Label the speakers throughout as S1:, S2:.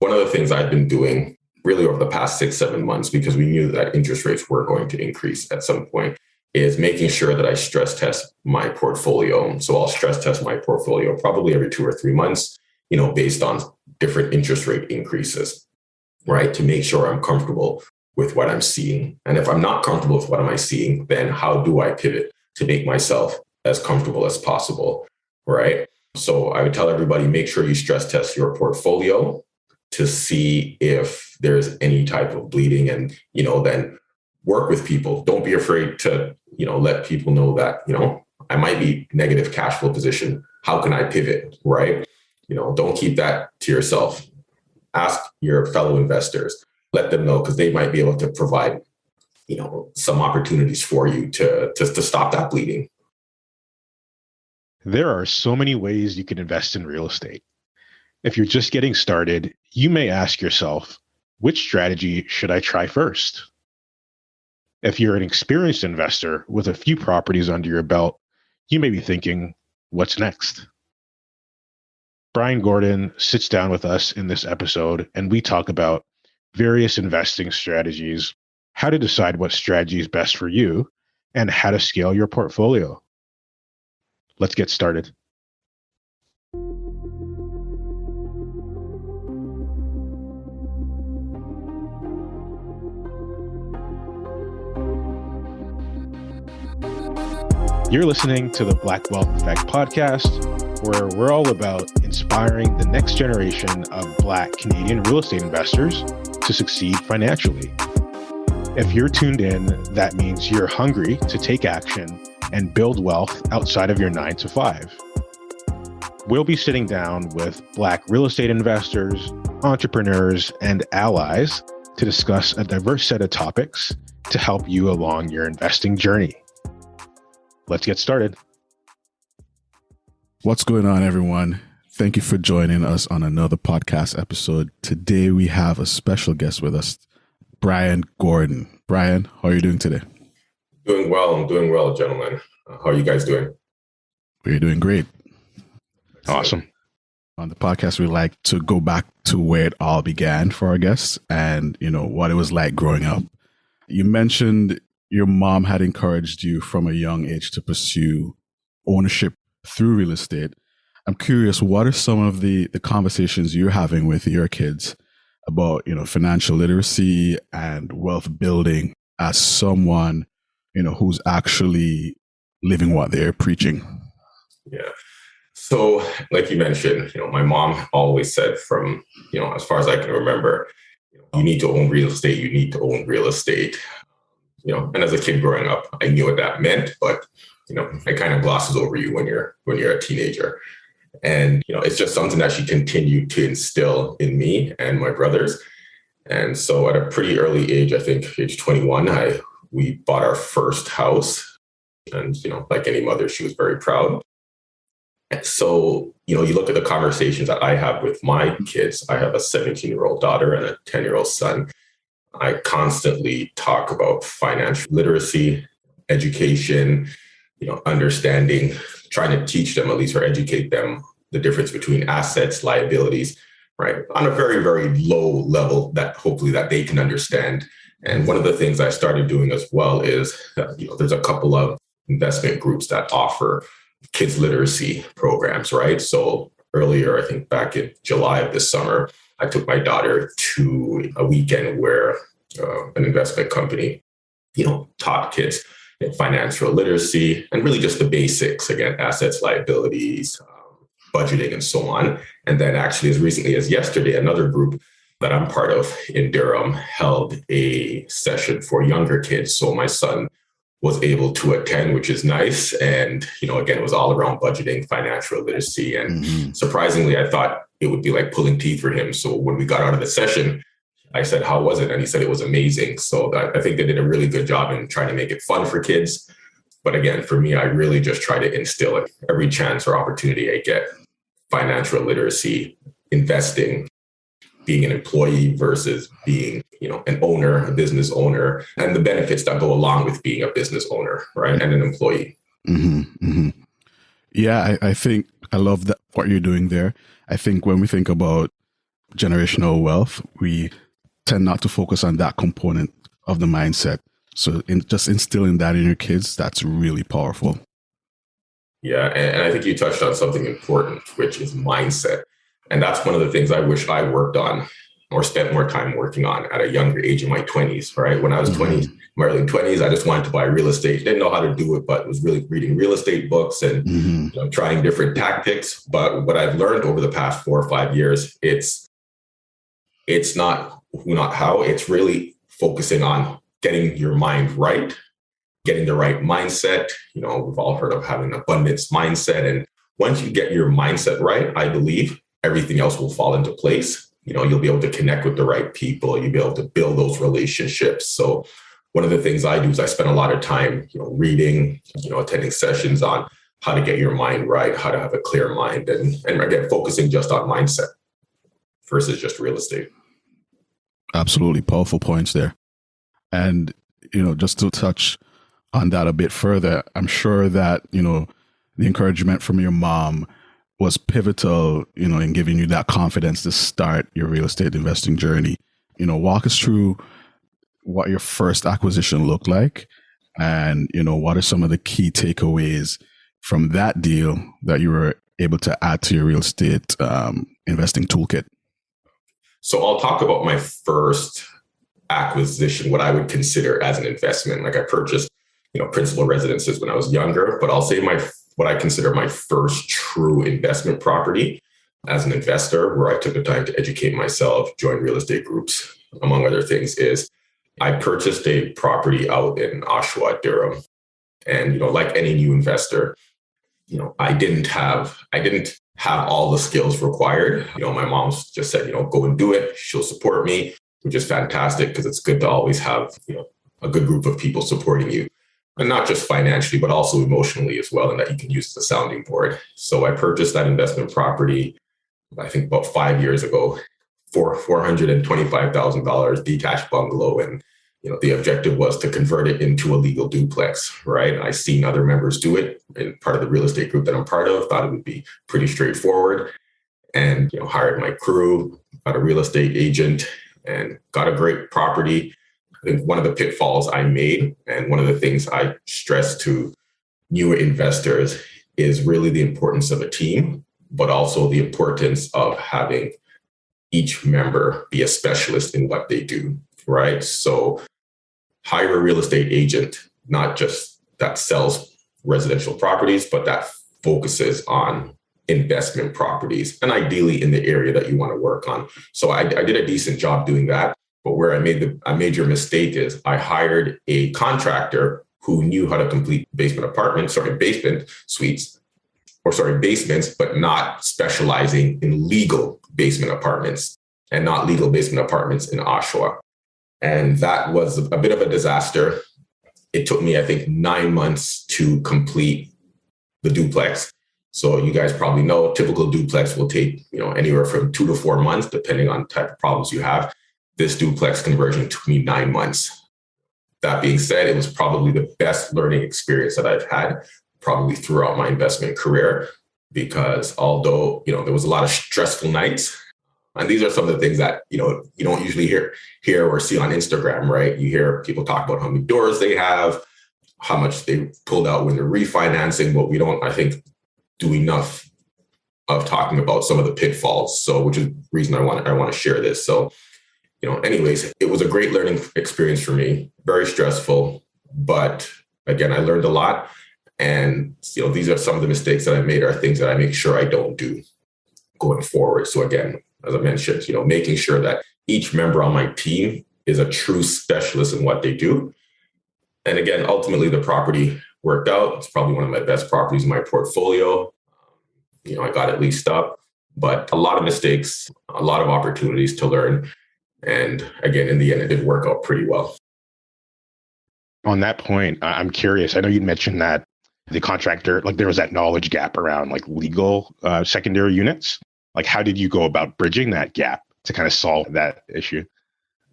S1: One of the things I've been doing really over the past 6-7 months, because we knew that interest rates were going to increase at some point, is making sure that I stress test my portfolio. So I'll stress test my portfolio probably every 2 or 3 months, based on different interest rate increases, right? To make sure I'm comfortable with what I'm seeing. And if I'm not comfortable with what am I seeing, then how do I pivot to make myself as comfortable as possible, right? So I would tell everybody, make sure you stress test your portfolio to see if there's any type of bleeding, and, then work with people. Don't be afraid to, let people know that, I might be negative cash flow position. How can I pivot, right? Don't keep that to yourself. Ask your fellow investors, let them know, because they might be able to provide, some opportunities for you to stop that bleeding.
S2: There are so many ways you can invest in real estate. If you're just getting started, you may ask yourself, which strategy should I try first? If you're an experienced investor with a few properties under your belt, you may be thinking, what's next? Brian Gordon sits down with us in this episode, and we talk about various investing strategies, how to decide what strategy is best for you, and how to scale your portfolio. Let's get started. You're listening to the Black Wealth Effect podcast, where we're all about inspiring the next generation of Black Canadian real estate investors to succeed financially. If you're tuned in, that means you're hungry to take action and build wealth outside of your 9-to-5. We'll be sitting down with Black real estate investors, entrepreneurs, and allies to discuss a diverse set of topics to help you along your investing journey. Let's get started.
S3: What's going on, everyone? Thank you for joining us on another podcast episode. Today, we have a special guest with us, Brian Gordon. Brian, how are you doing today?
S1: Doing well. I'm doing well, gentlemen. How are you guys doing?
S3: We're doing great.
S2: Awesome.
S3: On the podcast, we like to go back to where it all began for our guests and, what it was like growing up. You mentioned your mom had encouraged you from a young age to pursue ownership through real estate. I'm curious, what are some of the conversations you're having with your kids about, financial literacy and wealth building as someone, who's actually living what they're preaching?
S1: Yeah. So like you mentioned, my mom always said from, as far as I can remember, you need to own real estate. You need to own real estate. And as a kid growing up, I knew what that meant, but, it kind of glosses over you when you're a teenager. And, it's just something that she continued to instill in me and my brothers. And so at a pretty early age, I think age 21, we bought our first house. And, like any mother, she was very proud. And so, you look at the conversations that I have with my kids. I have a 17-year-old daughter and a 10-year-old son. I constantly talk about financial literacy, education, understanding, trying to teach them, at least, or educate them, the difference between assets, liabilities, right? On a very, very low level that hopefully that they can understand. And one of the things I started doing as well is, there's a couple of investment groups that offer kids literacy programs, right? So earlier, I think back in July of this summer, I took my daughter to a weekend where an investment company, taught kids financial literacy and really just the basics, again, assets, liabilities, budgeting, and so on. And then actually, as recently as yesterday, another group that I'm part of in Durham held a session for younger kids. So my son was able to attend, which is nice. And, again, it was all around budgeting, financial literacy. And surprisingly, I thought it would be like pulling teeth for him. So when we got out of the session, I said, how was it? And he said it was amazing. So I think they did a really good job in trying to make it fun for kids. But again, for me, I really just try to instill it every chance or opportunity I get. Financial literacy, investing, being an employee versus being, an owner, a business owner, and the benefits that go along with being a business owner, right? And an employee.
S3: Mm-hmm, mm-hmm. Yeah, I think I love that what you're doing there. I think when we think about generational wealth, we tend not to focus on that component of the mindset. So just instilling that in your kids, that's really powerful.
S1: Yeah. And I think you touched on something important, which is mindset. And that's one of the things I wish I worked on or spent more time working on at a younger age in my 20s, right? When I was 20, my early 20s, I just wanted to buy real estate. Didn't know how to do it, but was really reading real estate books and trying different tactics. But what I've learned over the past 4 or 5 years, it's not who, not how. It's really focusing on getting your mind right, getting the right mindset. We've all heard of having an abundance mindset. And once you get your mindset right, I believe everything else will fall into place. You'll be able to connect with the right people. You'll be able to build those relationships. So one of the things I do is I spend a lot of time, reading, attending sessions on how to get your mind right, how to have a clear mind, and again, focusing just on mindset versus just real estate.
S3: Absolutely powerful points there. And, just to touch on that a bit further, I'm sure that, the encouragement from your mom was pivotal, in giving you that confidence to start your real estate investing journey. Walk us through what your first acquisition looked like and, what are some of the key takeaways from that deal that you were able to add to your real estate investing toolkit?
S1: So I'll talk about my first acquisition, what I would consider as an investment. Like I purchased, principal residences when I was younger, but I'll say what I consider my first true investment property as an investor, where I took the time to educate myself, join real estate groups, among other things, is I purchased a property out in Oshawa, Durham. And, like any new investor, I didn't have all the skills required. My mom just said, go and do it. She'll support me, which is fantastic because it's good to always have, a good group of people supporting you. And not just financially, but also emotionally as well, and that you can use as a sounding board. So I purchased that investment property, I think about 5 years ago, for $425,000 detached bungalow. And, the objective was to convert it into a legal duplex, right? I seen other members do it in part of the real estate group that I'm part of, thought it would be pretty straightforward, and, hired my crew, got a real estate agent, and got a great property. I think one of the pitfalls I made, and one of the things I stress to newer investors, is really the importance of a team, but also the importance of having each member be a specialist in what they do, right? So hire a real estate agent, not just that sells residential properties, but that focuses on investment properties, and ideally in the area that you want to work on. So I did a decent job doing that. But where I made a major mistake is I hired a contractor who knew how to complete basement basements, but not specializing in legal basement apartments and not legal basement apartments in Oshawa. And that was a bit of a disaster. It took me, I think, 9 months to complete the duplex. So you guys probably know, typical duplex will take, anywhere from 2 to 4 months, depending on the type of problems you have. This duplex conversion took me 9 months. That being said, it was probably the best learning experience that I've had probably throughout my investment career, because although, there was a lot of stressful nights, and these are some of the things that, you don't usually hear or see on Instagram, right? You hear people talk about how many doors they have, how much they pulled out when they're refinancing, but we don't, I think, do enough of talking about some of the pitfalls. So, which is the reason I want to share this. So, anyways, it was a great learning experience for me, very stressful, but again, I learned a lot. And, these are some of the mistakes that I made, are things that I make sure I don't do going forward. So again, as I mentioned, making sure that each member on my team is a true specialist in what they do. And again, ultimately the property worked out. It's probably one of my best properties in my portfolio. I got it leased up, but a lot of mistakes, a lot of opportunities to learn. And again, in the end, it did work out pretty well.
S2: On that point, I'm curious. I know you mentioned that the contractor, there was that knowledge gap around legal secondary units. How did you go about bridging that gap to kind of solve that issue?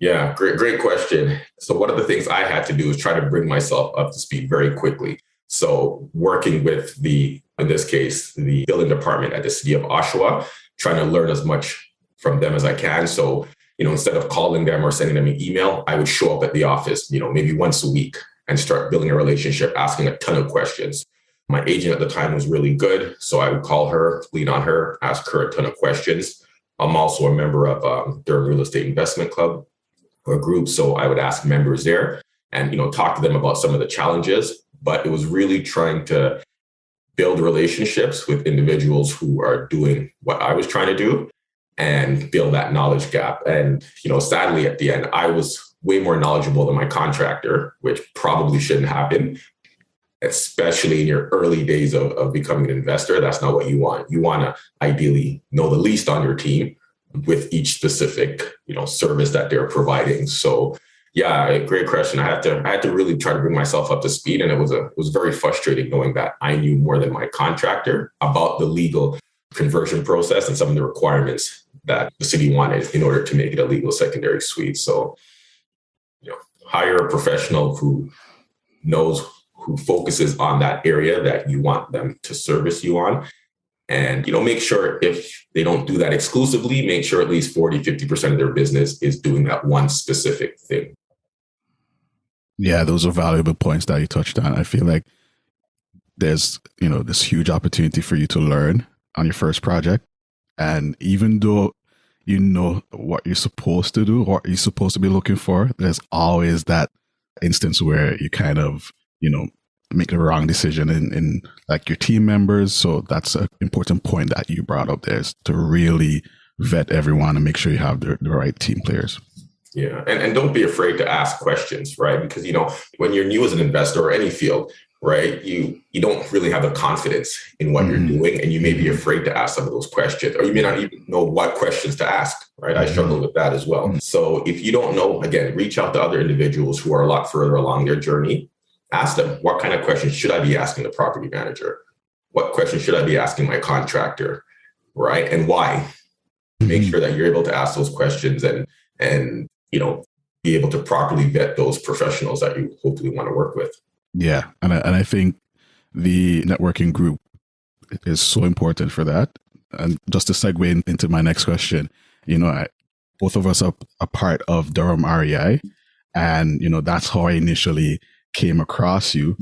S1: Yeah, great question. So one of the things I had to do is try to bring myself up to speed very quickly. So working with in this case, the building department at the city of Oshawa, trying to learn as much from them as I can. So, instead of calling them or sending them an email, I would show up at the office, maybe once a week and start building a relationship, asking a ton of questions. My agent at the time was really good. So I would call her, lean on her, ask her a ton of questions. I'm also a member of Durham Real Estate Investment Club, or a group. So I would ask members there and, talk to them about some of the challenges. But it was really trying to build relationships with individuals who are doing what I was trying to do and build that knowledge gap. And, sadly, at the end, I was way more knowledgeable than my contractor, which probably shouldn't happen, especially in your early days of becoming an investor. That's not what you want. You want to ideally know the least on your team with each specific, service that they're providing. So yeah, great question. I had to really try to bring myself up to speed. And it was very frustrating knowing that I knew more than my contractor about the legal conversion process and some of the requirements that the city wanted in order to make it a legal secondary suite. So, hire a professional who focuses on that area that you want them to service you on. And, make sure if they don't do that exclusively, make sure at least 40, 50% of their business is doing that one specific thing.
S3: Yeah, those are valuable points that you touched on. I feel like there's, this huge opportunity for you to learn on your first project. And even though you know what you're supposed to do, what you're supposed to be looking for, there's always that instance where you kind of, make the wrong decision in like your team members. So that's an important point that you brought up there, is to really vet everyone and make sure you have the right team players.
S1: Yeah. And don't be afraid to ask questions, right? Because, when you're new as an investor or any field, right, you don't really have the confidence in what you're doing, and you may be afraid to ask some of those questions, or you may not even know what questions to ask, right? I struggle with that as well. So if you don't know, again, reach out to other individuals who are a lot further along their journey. Ask them, what kind of questions should I be asking the property manager? What questions should I be asking my contractor, right? And why? Make sure that you're able to ask those questions and be able to properly vet those professionals that you hopefully want to work with. Yeah.
S3: And I think the networking group is so important for that. And just to segue into my next question, both of us are a part of Durham REI. And, that's how I initially came across you.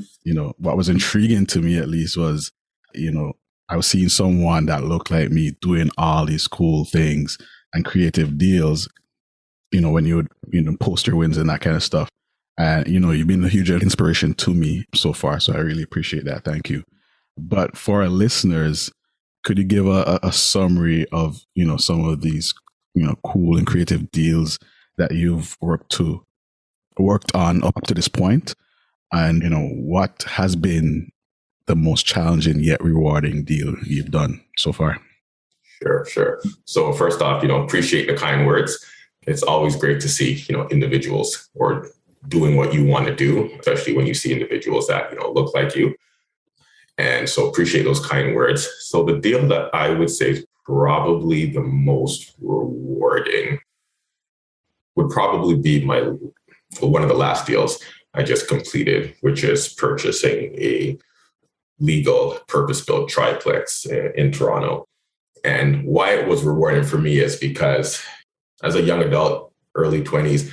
S3: What was intriguing to me, at least, was, I was seeing someone that looked like me doing all these cool things and creative deals, when you would, post your wins and that kind of stuff. And, you've been a huge inspiration to me so far. So I really appreciate that. Thank you. But for our listeners, could you give a summary of, some of these, cool and creative deals that you've worked on up to this point? And, what has been the most challenging yet rewarding deal you've done so far?
S1: Sure. So first off, appreciate the kind words. It's always great to see, individuals or doing what you want to do, especially when you see individuals that, look like you. And so appreciate those kind words. So the deal that I would say is probably the most rewarding would probably be one of the last deals I just completed, which is purchasing a legal purpose-built triplex in Toronto. And why it was rewarding for me is because as a young adult, early 20s,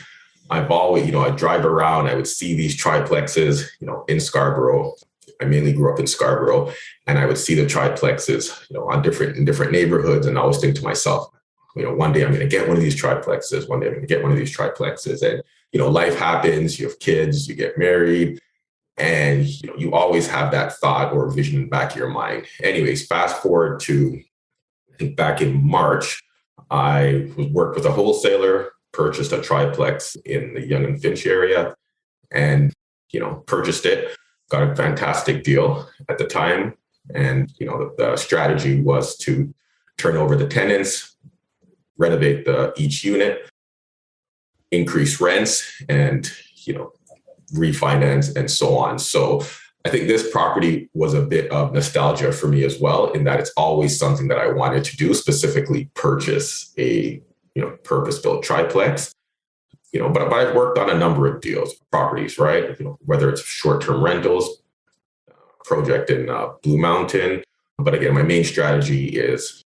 S1: I've always, I'd drive around, I would see these triplexes, in Scarborough. I mainly grew up in Scarborough, and I would see the triplexes, in different neighborhoods. And I always think to myself, one day I'm going to get one of these triplexes. One day I'm going to get one of these triplexes. And, life happens, you have kids, you get married, and, you always have that thought or vision in the back of your mind. Anyways, fast forward to, I think back in March, I worked with a wholesaler, purchased a triplex in the Yonge and Finch area, and, purchased it, got a fantastic deal at the time. And, the strategy was to turn over the tenants, renovate each unit, increase rents, and, refinance and so on. So I think this property was a bit of nostalgia for me as well, in that it's always something that I wanted to do, specifically purchase a, purpose-built triplex, but I've worked on a number of properties, right? Whether it's short-term rentals, project in Blue Mountain. But again, my main strategy is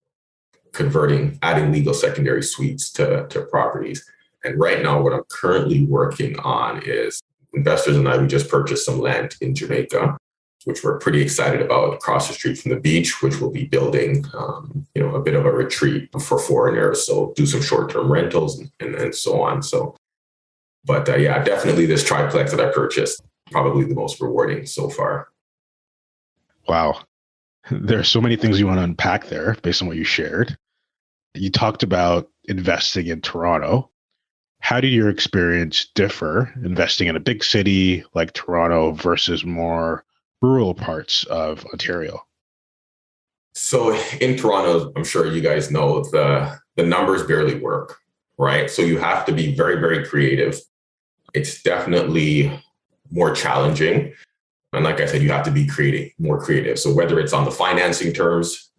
S1: adding legal secondary suites to properties. And right now, what I'm currently working on is investors and I, we just purchased some land in Jamaica, which we're pretty excited about, across the street from the beach, which we'll be building, a bit of a retreat for foreigners. So do some short-term rentals and so on. So, but definitely this triplex that I purchased, probably the most rewarding so far.
S2: Wow. There are so many things you want to unpack there based on what you shared. You talked about investing in Toronto. How did your experience differ investing in a big city like Toronto versus more rural parts of Ontario?
S1: So in Toronto, I'm sure you guys know the numbers barely work, right? So you have to be very, very creative. It's definitely more challenging. And like I said, you have to be more creative. So whether it's on the financing terms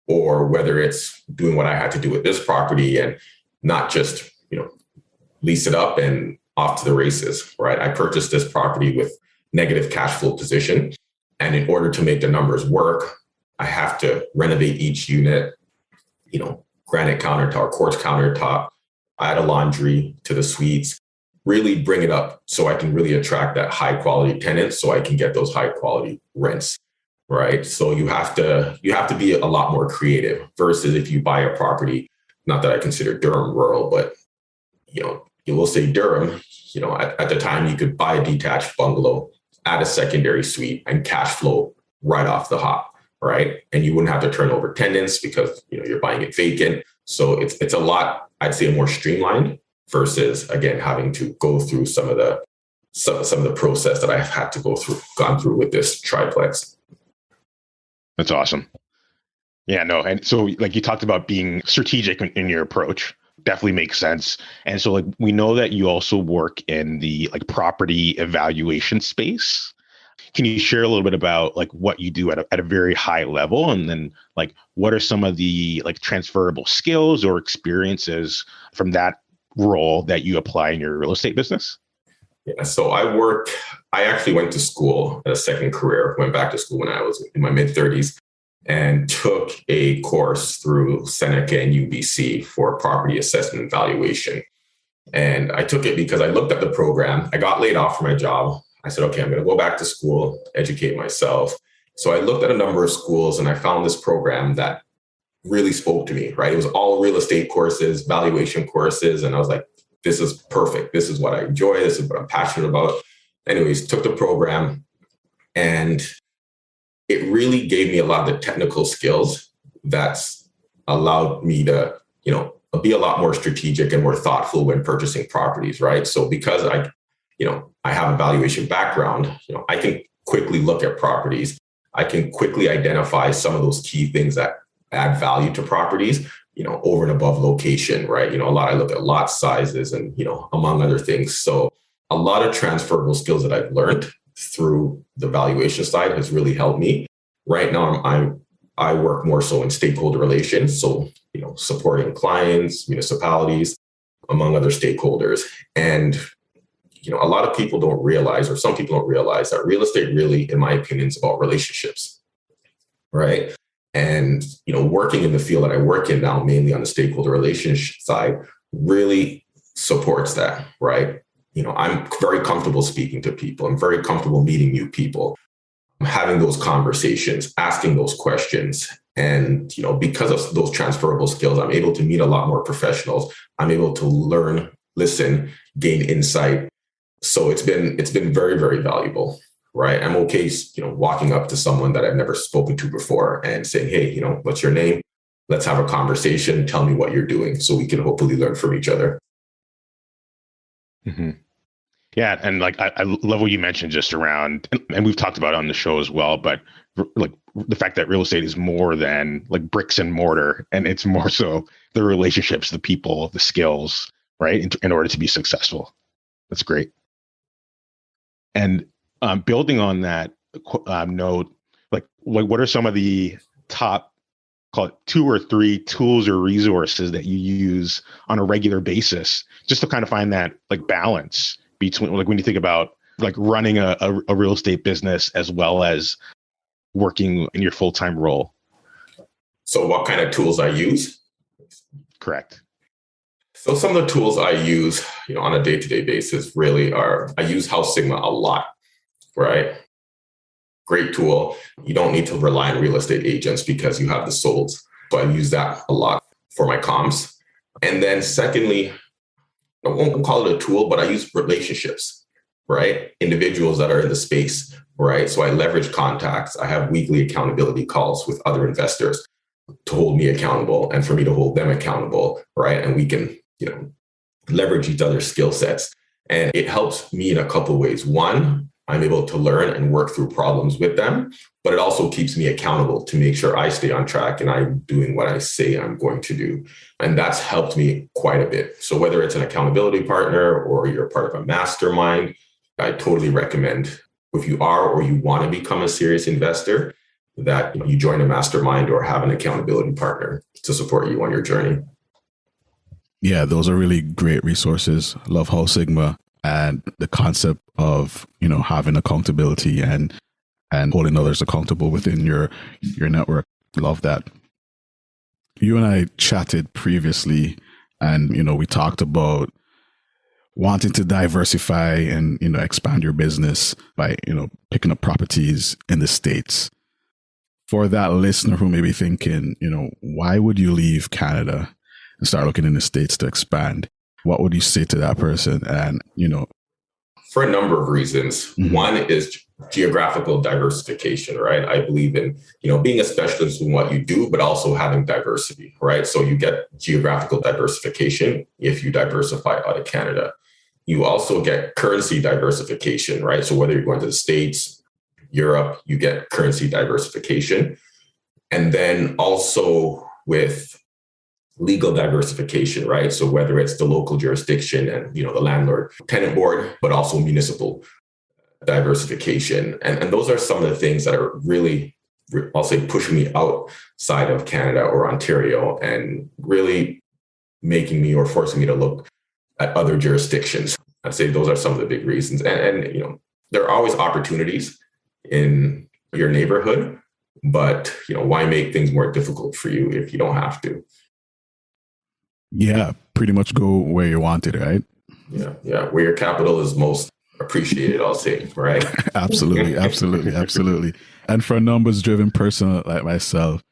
S1: or whether it's doing what I had to do with this property and not just, lease it up and off to the races, right? I purchased this property with negative cash flow position. And in order to make the numbers work, I have to renovate each unit, granite countertop, quartz countertop, add a laundry to the suites, really bring it up so I can really attract that high quality tenant so I can get those high quality rents, right? So you have to be a lot more creative versus if you buy a property, not that I consider Durham rural, but, you will say Durham, at the time you could buy a detached bungalow, add a secondary suite and cash flow right off the hop, right? And you wouldn't have to turn over tenants because, you're buying it vacant. So it's a lot, I'd say, more streamlined versus, again, having to go through some of the process that I've had to gone through with this triplex.
S2: That's awesome. Yeah, no. And so like you talked about being strategic in your approach, definitely makes sense. And so like we know that you also work in the like property evaluation space. Can you share a little bit about like what you do at a very high level? And then like what are some of the like transferable skills or experiences from that role that you apply in your real estate business?
S1: Yeah, so I actually went to school, a second career, went back to school when I was in my mid 30s and took a course through Seneca and UBC for property assessment and valuation. And I took it because I looked at the program. I got laid off from my job. I said, okay, I'm going to go back to school, educate myself. So I looked at a number of schools and I found this program that really spoke to me, right? It was all real estate courses, valuation courses. And I was like, this is perfect. This is what I enjoy. This is what I'm passionate about. Anyways, took the program and it really gave me a lot of the technical skills that's allowed me to, be a lot more strategic and more thoughtful when purchasing properties, right? So because I have a valuation background, I can quickly look at properties. I can quickly identify some of those key things that add value to properties, over and above location, right? I look at lot sizes and, among other things. So a lot of transferable skills that I've learned through the valuation side has really helped me. Right now, I work more so in stakeholder relations. So, supporting clients, municipalities, among other stakeholders. And, a lot of people don't realize, or some people don't realize that real estate really, in my opinion, is about relationships, right? And, working in the field that I work in now, mainly on the stakeholder relationship side, really supports that, right? I'm very comfortable speaking to people. I'm very comfortable meeting new people, having those conversations, asking those questions. And, because of those transferable skills, I'm able to meet a lot more professionals. I'm able to learn, listen, gain insight. So it's been very, very valuable, right? I'm okay, walking up to someone that I've never spoken to before and saying, hey, what's your name? Let's have a conversation. Tell me what you're doing so we can hopefully learn from each other.
S2: Mm-hmm. Yeah. And like, I love what you mentioned just around, and we've talked about it on the show as well, but like the fact that real estate is more than like bricks and mortar, and it's more so the relationships, the people, the skills, right? In order to be successful. That's great. And building on that note, like what are some of the top, call it 2 or 3 tools or resources that you use on a regular basis just to kind of find that like balance between, like when you think about like running a real estate business as well as working in your full-time role?
S1: So what kind of tools I use?
S2: Correct.
S1: So some of the tools I use, on a day-to-day basis really I use House Sigma a lot, right? Great tool. You don't need to rely on real estate agents because you have the solds. So I use that a lot for my comms. And then secondly, I won't call it a tool, but I use relationships, right? Individuals that are in the space, right? So I leverage contacts. I have weekly accountability calls with other investors to hold me accountable and for me to hold them accountable, right? And we can, leverage each other's skill sets. And it helps me in a couple of ways. One, I'm able to learn and work through problems with them, but it also keeps me accountable to make sure I stay on track and I'm doing what I say I'm going to do. And that's helped me quite a bit. So whether it's an accountability partner or you're part of a mastermind, I totally recommend, if you are or you want to become a serious investor, that you join a mastermind or have an accountability partner to support you on your journey.
S3: Yeah, those are really great resources. Love House Sigma and the concept of, having accountability and holding others accountable within your network. Love that. You and I chatted previously and, we talked about wanting to diversify and, expand your business by, picking up properties in the States. For that listener who may be thinking, why would you leave Canada and start looking in the States to expand? What would you say to that person? And,
S1: for a number of reasons. Mm-hmm. One is geographical diversification, right? I believe in, being a specialist in what you do, but also having diversity, right? So you get geographical diversification if you diversify out of Canada. You also get currency diversification, right? So whether you're going to the States, Europe, you get currency diversification. And then also with legal diversification, right? So whether it's the local jurisdiction and, the landlord tenant board, but also municipal diversification. And those are some of the things that are really, I'll say, pushing me outside of Canada or Ontario and really making me or forcing me to look at other jurisdictions. I'd say those are some of the big reasons. And there are always opportunities in your neighborhood, but, why make things more difficult for you if you don't have to?
S3: Yeah, pretty much go where you want it, right?
S1: Yeah. Where your capital is most appreciated, I'll say, right?
S3: Absolutely. And for a numbers-driven person like myself,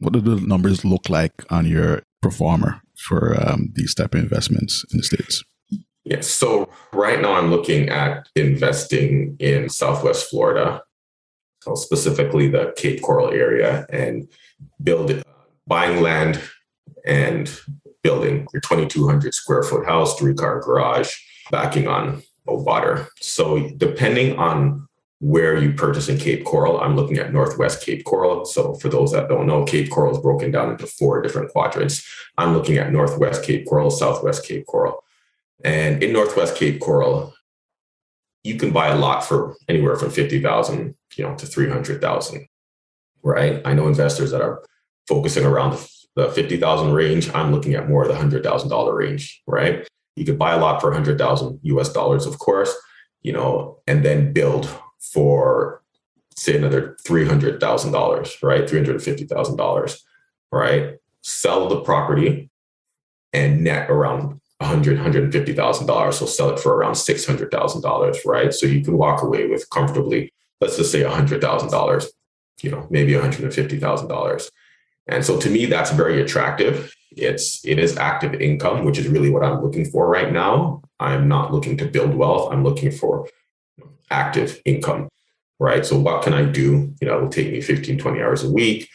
S3: what do the numbers look like on your pro forma for these type of investments in the States?
S1: Yes. So right now I'm looking at investing in Southwest Florida, so specifically the Cape Coral area, and buying land and building your 2,200 square foot house, 3-car garage, backing on water. So depending on where you purchase in Cape Coral, I'm looking at Northwest Cape Coral. So for those that don't know, Cape Coral is broken down into 4 different quadrants. I'm looking at Northwest Cape Coral, Southwest Cape Coral. And in Northwest Cape Coral, you can buy a lot for anywhere from $50,000, to $300,000, right? I know investors that are focusing around the $50,000 range. I'm looking at more of the $100,000 range, right? You could buy a lot for $100,000 US dollars, of course, and then build for, say, another $300,000, right? $350,000, right? Sell the property and net around $150,000. So sell it for around $600,000, right? So you can walk away with comfortably, let's just say $100,000, maybe $150,000. And so to me, that's very attractive. It is active income, which is really what I'm looking for right now. I'm not looking to build wealth. I'm looking for active income, right? So what can I do? It will take me 15, 20 hours a week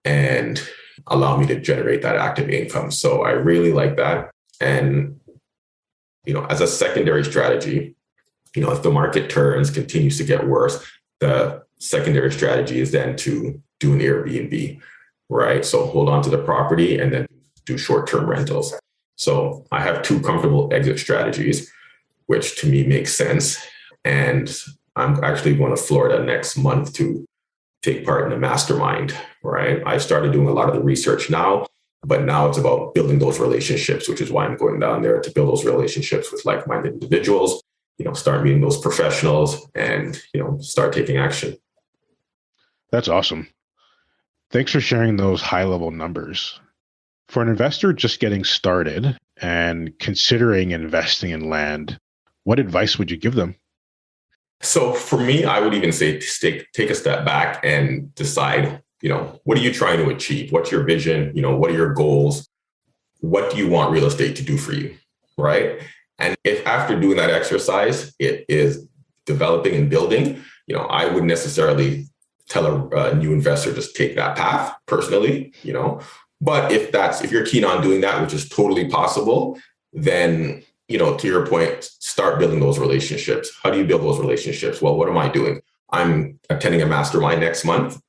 S1: and allow me to generate that active income. So I really like that. And, as a secondary strategy, if the market continues to get worse, the secondary strategy is then to do an Airbnb, right? So hold on to the property and then do short-term rentals. So I have 2 comfortable exit strategies, which to me makes sense. And I'm actually going to Florida next month to take part in the mastermind, right? I started doing a lot of the research now, but now it's about building those relationships, which is why I'm going down there, to build those relationships with like-minded individuals, start meeting those professionals and, start taking action.
S2: That's awesome. Thanks for sharing those high-level numbers. For an investor just getting started and considering investing in land, what advice would you give them?
S1: So for me, I would even say take a step back and decide, what are you trying to achieve? What's your vision? What are your goals? What do you want real estate to do for you? Right. And if after doing that exercise, it is developing and building, I wouldn't necessarily tell a new investor just take that path personally, But if you're keen on doing that, which is totally possible, then, to your point, start building those relationships. How do you build those relationships? Well, what am I doing? I'm attending a mastermind next month.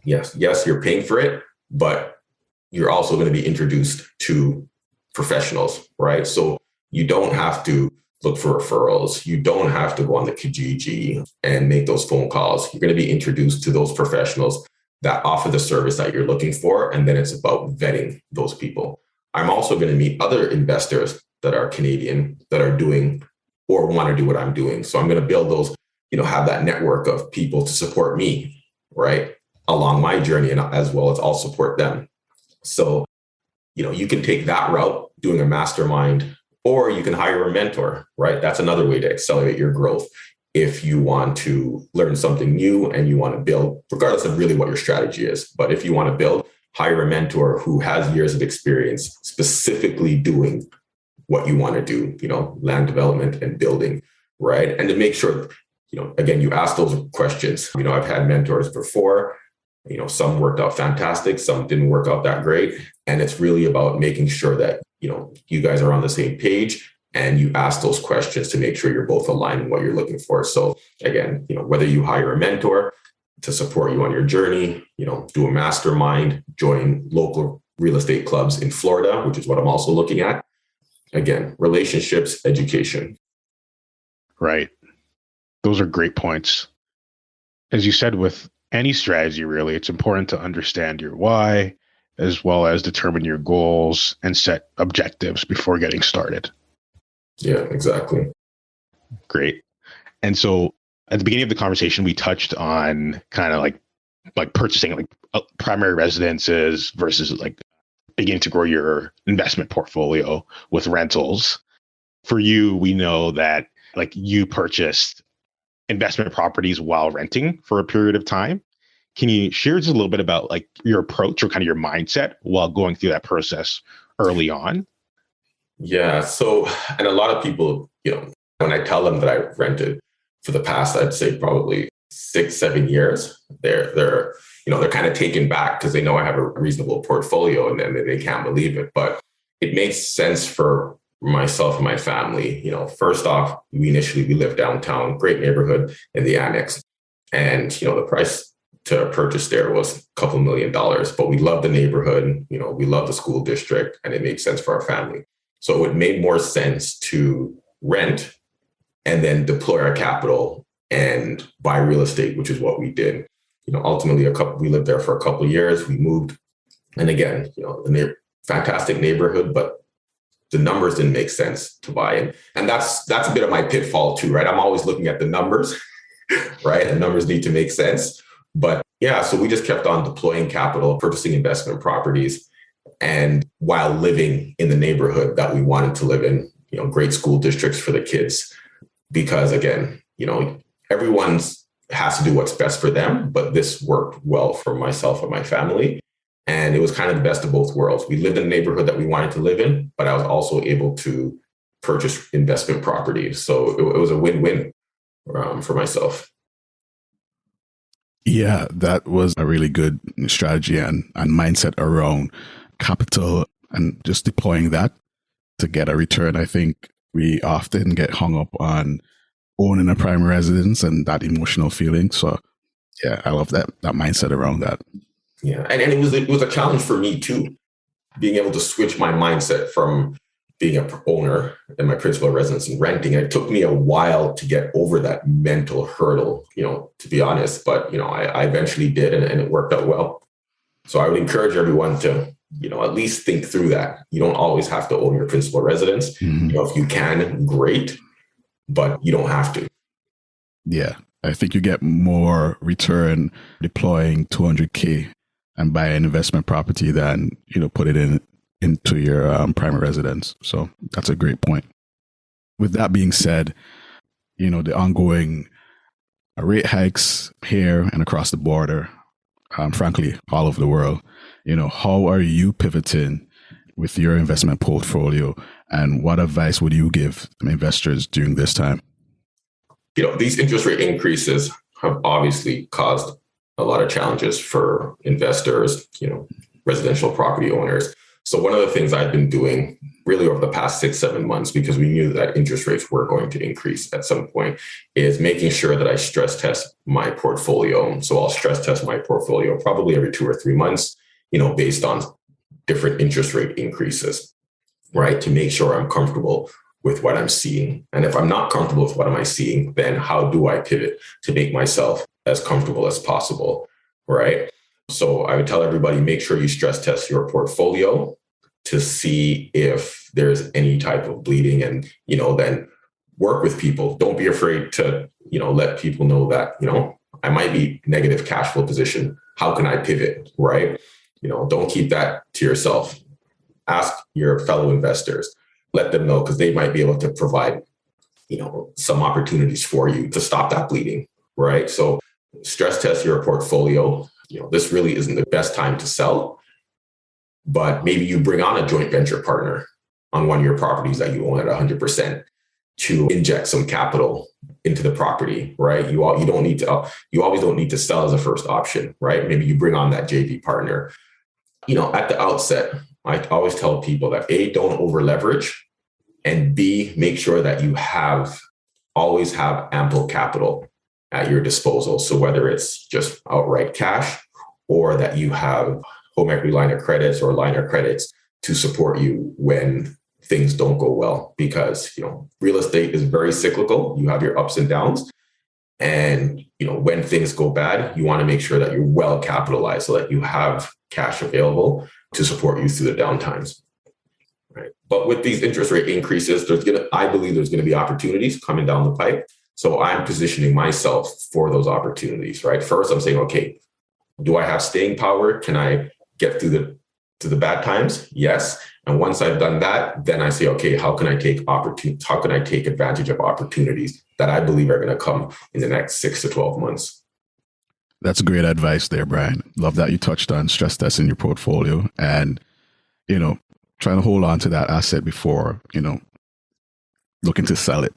S1: Yes, you're paying for it, but you're also going to be introduced to professionals, right? So you don't have to look for referrals. You don't have to go on the Kijiji and make those phone calls. You're going to be introduced to those professionals that offer the service that you're looking for. And then it's about vetting those people. I'm also going to meet other investors that are Canadian that are doing or want to do what I'm doing. So I'm going to build those, have that network of people to support me, right, along my journey, and as well as I'll support them. So, you can take that route, doing a mastermind, or you can hire a mentor, right? That's another way to accelerate your growth. If you want to learn something new and you want to build, regardless of really what your strategy is, but if you want to build, hire a mentor who has years of experience specifically doing what you want to do, land development and building, right? And to make sure, again, you ask those questions. I've had mentors before, some worked out fantastic, some didn't work out that great. And it's really about making sure that, you guys are on the same page and you ask those questions to make sure you're both aligned in what you're looking for. So again, whether you hire a mentor to support you on your journey, do a mastermind, join local real estate clubs in Florida, which is what I'm also looking at. Again, relationships, education.
S2: Right. Those are great points. As you said, with any strategy, really, it's important to understand your why, as well as determine your goals and set objectives before getting started.
S1: Yeah, exactly.
S2: Great. And so at the beginning of the conversation, we touched on kind of like purchasing primary residences versus beginning to grow your investment portfolio with rentals. For you, we know that you purchased investment properties while renting for a period of time. Can you share just a little bit about your approach or kind of your mindset while going through that process early on?
S1: Yeah. So, and a lot of people, when I tell them that I rented for the past, I'd say probably 6-7 years, they're kind of taken back because they know I have a reasonable portfolio and then they can't believe it. But it makes sense for myself and my family. First off, we lived downtown, great neighborhood in the annex. And, the price to purchase there was a couple $1 million, but we love the neighborhood, we love the school district, and it made sense for our family. So it made more sense to rent and then deploy our capital and buy real estate, which is what we did. Ultimately, we lived there for a couple of years. We moved, and again, fantastic neighborhood, but the numbers didn't make sense to buy. And that's a bit of my pitfall too, right? I'm always looking at the numbers, right? And numbers need to make sense. But yeah, so we just kept on deploying capital, purchasing investment properties, and while living in the neighborhood that we wanted to live in, great school districts for the kids. Because again, everyone has to do what's best for them, but this worked well for myself and my family. And it was kind of the best of both worlds. We lived in a neighborhood that we wanted to live in, but I was also able to purchase investment properties. So it was a win-win for myself.
S3: Yeah, that was a really good strategy and mindset around capital and just deploying that to get a return. I think we often get hung up on owning a primary residence and that emotional feeling. So yeah, I love that mindset around that.
S1: Yeah, and it was a challenge for me too, being able to switch my mindset from being an owner in my principal residence and renting. And it took me a while to get over that mental hurdle, to be honest. But, I eventually did, and it worked out well. So I would encourage everyone to, at least think through that. You don't always have to own your principal residence.
S3: Mm-hmm.
S1: If you can, great, but you don't have to.
S3: Yeah, I think you get more return deploying $200K and buy an investment property than, put it in into your primary residence. So that's a great point. With that being said, the ongoing rate hikes here and across the border, frankly, all over the world, how are you pivoting with your investment portfolio, and what advice would you give investors during this time?
S1: These interest rate increases have obviously caused a lot of challenges for investors, residential property owners. So one of the things I've been doing really over the past 6-7 months, because we knew that interest rates were going to increase at some point, is making sure that I stress test my portfolio. So I'll stress test my portfolio probably every 2 or 3 months, based on different interest rate increases, right? To make sure I'm comfortable with what I'm seeing. And if I'm not comfortable with what am I seeing, then how do I pivot to make myself as comfortable as possible, right? So I would tell everybody, make sure you stress test your portfolio to see if there's any type of bleeding, and, then work with people. Don't be afraid to, let people know that, I might be negative cash flow position. How can I pivot, right? Don't keep that to yourself. Ask your fellow investors, let them know, because they might be able to provide, some opportunities for you to stop that bleeding, right? So stress test your portfolio. This really isn't the best time to sell, but maybe you bring on a joint venture partner on one of your properties that you own at 100% to inject some capital into the property, right? You always don't need to sell as a first option, right? Maybe you bring on that JV partner. At the outset, I always tell people that A, don't over leverage, and B, make sure that you always have ample capital at your disposal. So whether it's just outright cash, or that you have home equity line of credits or line of credits to support you when things don't go well, because, real estate is very cyclical. You have your ups and downs. And, when things go bad, you want to make sure that you're well capitalized so that you have cash available to support you through the downtimes. Right. But with these interest rate increases, I believe there's going to be opportunities coming down the pipe. So I'm positioning myself for those opportunities, right? First, I'm saying, okay, do I have staying power? Can I get through the bad times? Yes. And once I've done that, then I say, okay, how can I take advantage of opportunities that I believe are going to come in the next 6 to 12 months?
S3: That's great advice there, Brian. Love that you touched on stress testing your portfolio and, trying to hold on to that asset before, looking to sell it.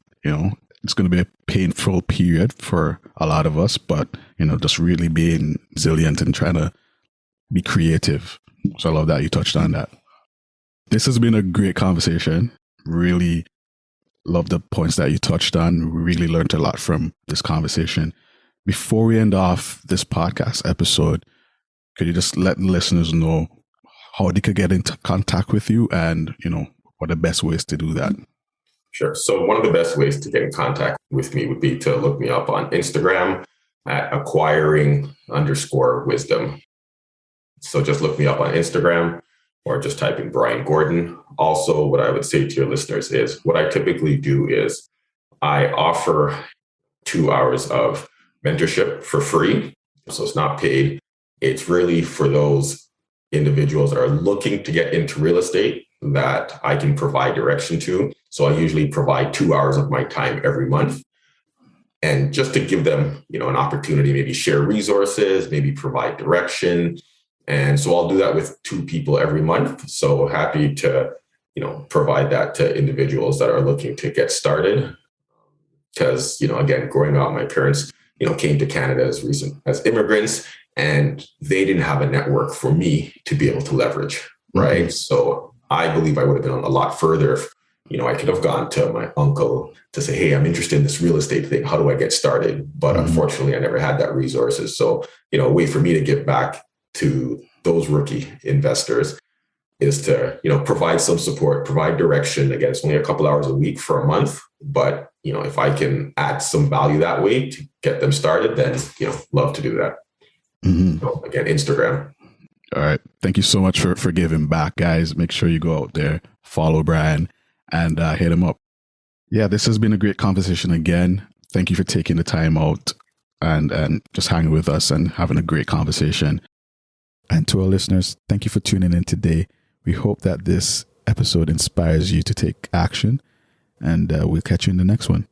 S3: It's going to be a painful period for a lot of us, but, just really being resilient and trying to be creative. So I love that you touched on that. This has been a great conversation. Really love the points that you touched on. Really learned a lot from this conversation. Before we end off this podcast episode, could you just let the listeners know how they could get into contact with you and, what are the best ways to do that?
S1: Sure. So one of the best ways to get in contact with me would be to look me up on Instagram at acquiring_wisdom. So just look me up on Instagram or just type in Brian Gordon. Also, what I would say to your listeners is what I typically do is I offer 2 hours of mentorship for free. So it's not paid. It's really for those individuals that are looking to get into real estate that I can provide direction to. So I usually provide 2 hours of my time every month. And just to give them, an opportunity, maybe share resources, maybe provide direction. And so I'll do that with 2 people every month. So happy to, provide that to individuals that are looking to get started. Because, again, growing up, my parents, came to Canada as immigrants, and they didn't have a network for me to be able to leverage. Right. Mm-hmm. So I believe I would have been a lot further if, I could have gone to my uncle to say, hey, I'm interested in this real estate thing. How do I get started? But unfortunately, I never had that resources. So, a way for me to give back to those rookie investors is to, provide some support, provide direction. Again, it's only a couple hours a week for a month. But, if I can add some value that way to get them started, then, love to do that. Mm-hmm. So again, Instagram.
S3: All right. Thank you so much for giving back, guys. Make sure you go out there, follow Brian, and hit him up. Yeah, this has been a great conversation again. Thank you for taking the time out and just hanging with us and having a great conversation. And to our listeners, thank you for tuning in today. We hope that this episode inspires you to take action, and we'll catch you in the next one.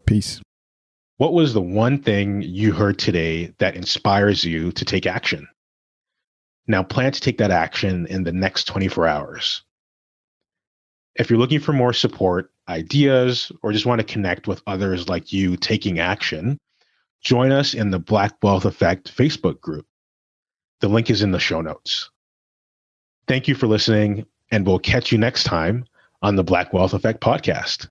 S3: Peace.
S2: What was the one thing you heard today that inspires you to take action? Now plan to take that action in the next 24 hours. If you're looking for more support, ideas, or just want to connect with others like you taking action, join us in the Black Wealth Effect Facebook group. The link is in the show notes. Thank you for listening, and we'll catch you next time on the Black Wealth Effect podcast.